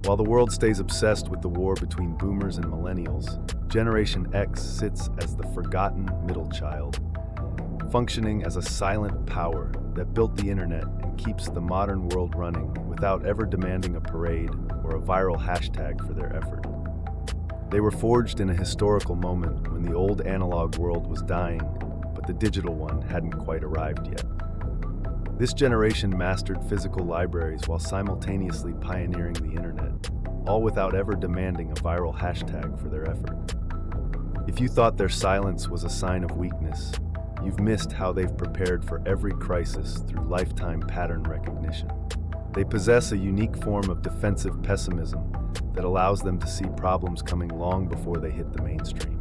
While the world stays obsessed with the war between boomers and millennials, Generation X sits as the forgotten middle child, functioning as a silent power that built the internet and keeps the modern world running without ever demanding a parade or a viral hashtag for their effort. They were forged in a historical moment when the old analog world was dying, but the digital one hadn't quite arrived yet. This generation mastered physical libraries while simultaneously pioneering the internet, all without ever demanding a viral hashtag for their effort. If you thought their silence was a sign of weakness, you've missed how they've prepared for every crisis through lifetime pattern recognition. They possess a unique form of defensive pessimism that allows them to see problems coming long before they hit the mainstream.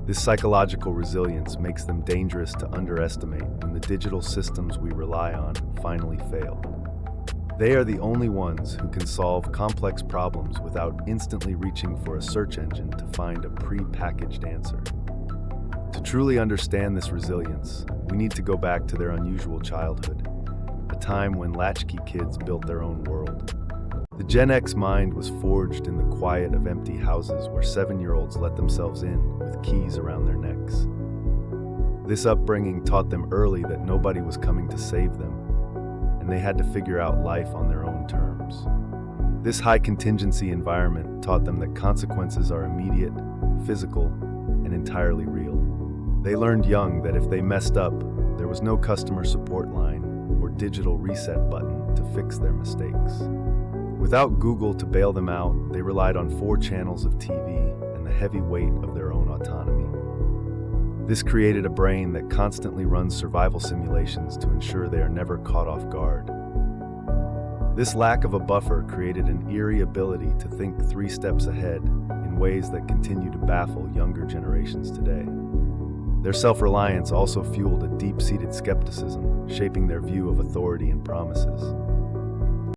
This psychological resilience makes them dangerous to underestimate when the digital systems we rely on finally fail. They are the only ones who can solve complex problems without instantly reaching for a search engine to find a pre-packaged answer. To truly understand this resilience, we need to go back to their unusual childhood, a time when latchkey kids built their own world. The Gen X mind was forged in the quiet of empty houses where 7-year-olds let themselves in with keys around their necks. This upbringing taught them early that nobody was coming to save them, and they had to figure out life on their own terms. This high-contingency environment taught them that consequences are immediate, physical, and entirely real. They learned young that if they messed up, there was no customer support line or digital reset button to fix their mistakes. Without Google to bail them out, they relied on 4 channels of TV and the heavy weight of their own autonomy. This created a brain that constantly runs survival simulations to ensure they are never caught off guard. This lack of a buffer created an eerie ability to think 3 steps ahead in ways that continue to baffle younger generations today. Their self-reliance also fueled a deep-seated skepticism, shaping their view of authority and promises.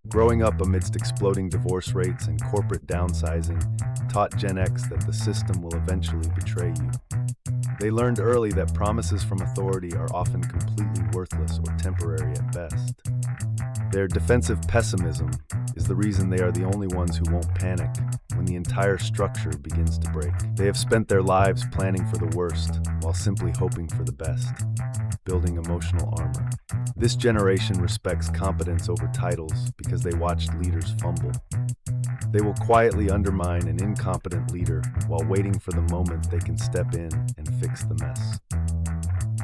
Growing up amidst exploding divorce rates and corporate downsizing taught Gen X that the system will eventually betray you. They learned early that promises from authority are often completely worthless or temporary at best. Their defensive pessimism is the reason they are the only ones who won't panic when the entire structure begins to break. They have spent their lives planning for the worst while simply hoping for the best, building emotional armor. This generation respects competence over titles because they watched leaders fumble. They will quietly undermine an incompetent leader while waiting for the moment they can step in and fix the mess.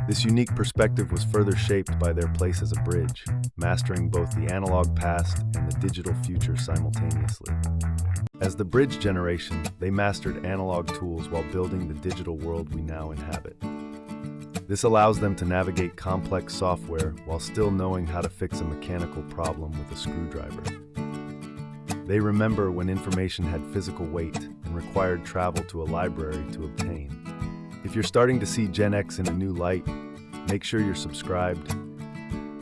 This unique perspective was further shaped by their place as a bridge, mastering both the analog past and the digital future simultaneously. As the bridge generation, they mastered analog tools while building the digital world we now inhabit. This allows them to navigate complex software while still knowing how to fix a mechanical problem with a screwdriver. They remember when information had physical weight and required travel to a library to obtain. If you're starting to see Gen X in a new light, make sure you're subscribed.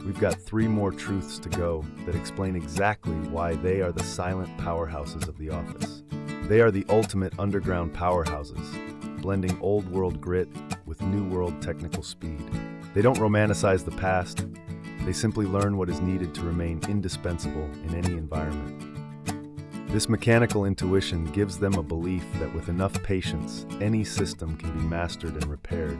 We've got 3 more truths to go that explain exactly why they are the silent powerhouses of the office. They are the ultimate underground powerhouses, blending old world grit with new world technical speed. They don't romanticize the past, they simply learn what is needed to remain indispensable in any environment. This mechanical intuition gives them a belief that with enough patience, any system can be mastered and repaired.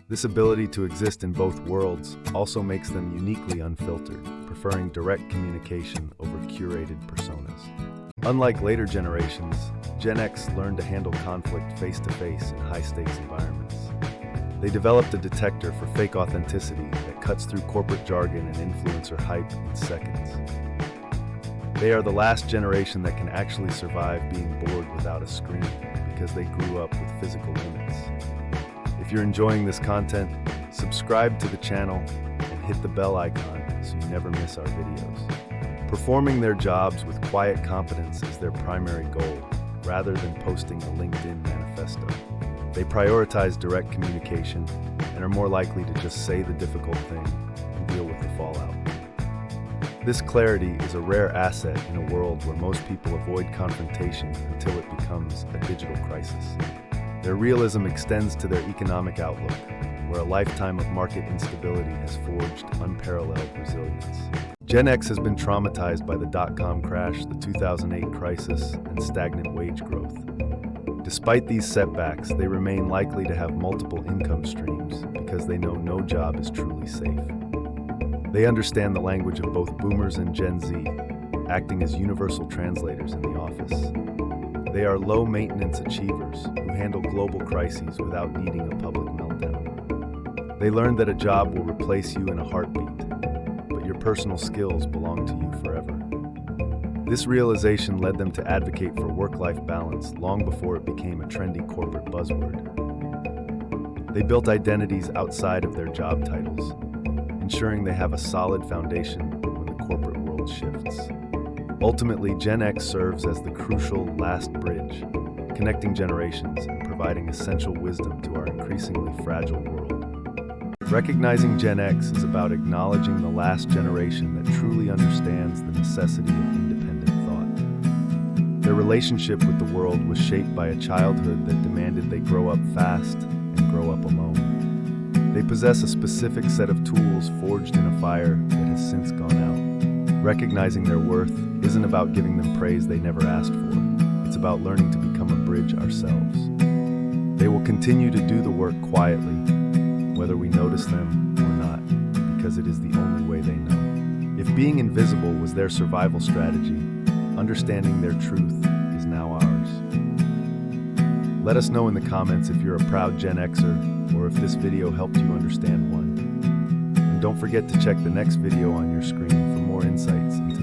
This ability to exist in both worlds also makes them uniquely unfiltered, preferring direct communication over curated personas. Unlike later generations, Gen X learned to handle conflict face-to-face in high-stakes environments. They developed a detector for fake authenticity that cuts through corporate jargon and influencer hype in seconds. They are the last generation that can actually survive being bored without a screen because they grew up with physical limits. If you're enjoying this content, subscribe to the channel and hit the bell icon so you never miss our videos. Performing their jobs with quiet competence is their primary goal, rather than posting a LinkedIn manifesto. They prioritize direct communication and are more likely to just say the difficult thing and deal with the fallout. This clarity is a rare asset in a world where most people avoid confrontation until it becomes a digital crisis. Their realism extends to their economic outlook, where a lifetime of market instability has forged unparalleled resilience. Gen X has been traumatized by the dot-com crash, the 2008 crisis, and stagnant wage growth. Despite these setbacks, they remain likely to have multiple income streams because they know no job is truly safe. They understand the language of both boomers and Gen Z, acting as universal translators in the office. They are low-maintenance achievers who handle global crises without needing a public meltdown. They learned that a job will replace you in a heartbeat, but your personal skills belong to you forever. This realization led them to advocate for work-life balance long before it became a trendy corporate buzzword. They built identities outside of their job titles, ensuring they have a solid foundation when the corporate world shifts. Ultimately, Gen X serves as the crucial last bridge, connecting generations and providing essential wisdom to our increasingly fragile world. Recognizing Gen X is about acknowledging the last generation that truly understands the necessity of independent thought. Their relationship with the world was shaped by a childhood that demanded they grow up fast and grow up alone. They possess a specific set of tools forged in a fire that has since gone out. Recognizing their worth isn't about giving them praise they never asked for. It's about learning to become a bridge ourselves. They will continue to do the work quietly, whether we notice them or not, because it is the only way they know. If being invisible was their survival strategy, understanding their truth is now ours. Let us know in the comments if you're a proud Gen Xer or if this video helped you understand one. And don't forget to check the next video on your screen for more insights into